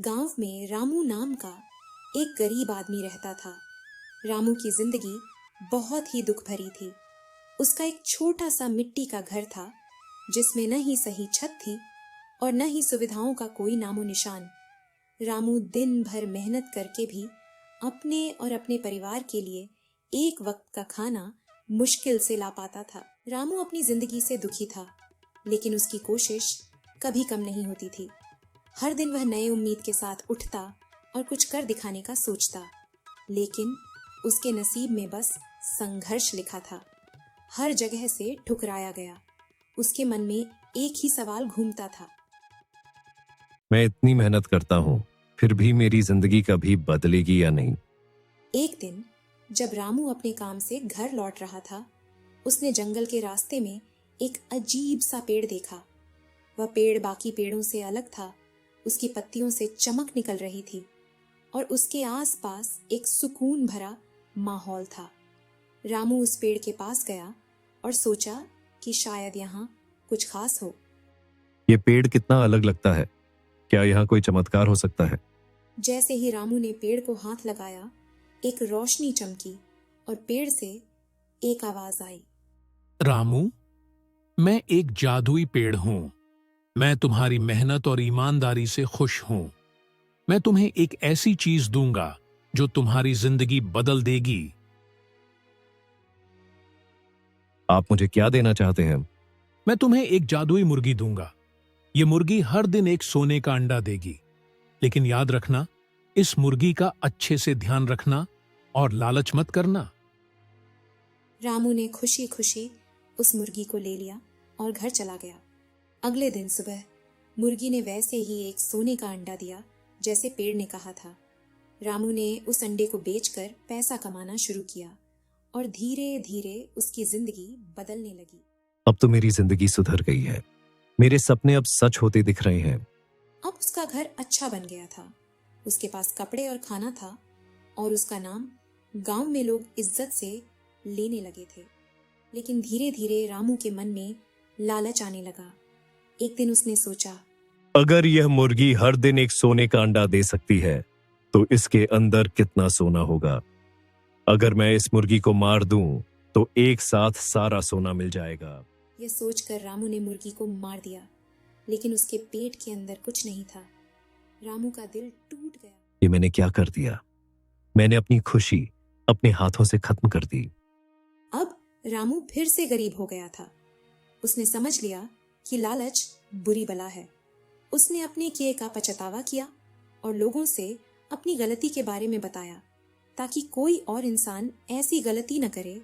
गांव में रामू नाम का एक गरीब आदमी रहता था। रामू की जिंदगी बहुत ही दुख भरी थी। उसका एक छोटा सा मिट्टी का घर था जिसमें न ही सही छत थी और न ही सुविधाओं का कोई नामो निशान। रामू दिन भर मेहनत करके भी अपने और अपने परिवार के लिए एक वक्त का खाना मुश्किल से ला पाता था। रामू अपनी जिंदगी से दुखी था, लेकिन उसकी कोशिश कभी कम नहीं होती थी। हर दिन वह नए उम्मीद के साथ उठता और कुछ कर दिखाने का सोचता, लेकिन उसके नसीब में बस संघर्ष लिखा था। हर जगह से ठुकराया गया। उसके मन में एक ही सवाल घूमता था, मैं इतनी मेहनत करता हूँ, फिर भी मेरी जिंदगी कभी बदलेगी या नहीं। एक दिन जब रामू अपने काम से घर लौट रहा था, उसने जंगल के रास्ते में एक अजीब सा पेड़ देखा। वह पेड़ बाकी पेड़ों से अलग था। उसकी पत्तियों से चमक निकल रही थी और उसके आसपास एक सुकून भरा माहौल था। रामू उस पेड़ के पास गया और सोचा कि शायद यहाँ कुछ खास हो। ये पेड़ कितना अलग लगता है, क्या यहाँ कोई चमत्कार हो सकता है? जैसे ही रामू ने पेड़ को हाथ लगाया, एक रोशनी चमकी और पेड़ से एक आवाज आई, रामू, मैं एक जादुई पेड़ हूं। मैं तुम्हारी मेहनत और ईमानदारी से खुश हूं। मैं तुम्हें एक ऐसी चीज दूंगा जो तुम्हारी जिंदगी बदल देगी। आप मुझे क्या देना चाहते हैं? मैं तुम्हें एक जादुई मुर्गी दूंगा। ये मुर्गी हर दिन एक सोने का अंडा देगी, लेकिन याद रखना, इस मुर्गी का अच्छे से ध्यान रखना और लालच मत करना। रामू ने खुशी खुशी उस मुर्गी को ले लिया और घर चला गया। अगले दिन सुबह मुर्गी ने वैसे ही एक सोने का अंडा दिया जैसे पेड़ ने कहा था। रामू ने उस अंडे को बेचकर पैसा कमाना शुरू किया और धीरे धीरे उसकी जिंदगी बदलने लगी। अब तो मेरी जिंदगी सुधर गई है। मेरे सपने अब सच होते दिख रहे हैं। अब उसका घर अच्छा बन गया था। उसके पास कपड़े और खाना था और उसका नाम गांव में लोग इज्जत से लेने लगे थे। लेकिन धीरे धीरे रामू के मन में लालच आने लगा। एक दिन उसने सोचा, अगर यह मुर्गी हर दिन एक सोने का अंडा दे सकती है, तो इसके अंदर कितना सोना होगा। अगर मैं इस मुर्गी को मार दूं, तो एक साथ सारा सोना मिल जाएगा। यह सोचकर रामू ने मुर्गी को मार दिया, लेकिन उसके पेट के अंदर कुछ नहीं था। रामू का दिल टूट गया। ये मैंने क्या कर दिया? मैंने अपनी खुशी अपने हाथों से खत्म कर दी। अब रामू फिर से गरीब हो गया था। उसने समझ लिया कि लालच बुरी बला है। उसने अपने किए का पछतावा किया और लोगों से अपनी गलती के बारे में बताया, ताकि कोई और इंसान ऐसी गलती न करे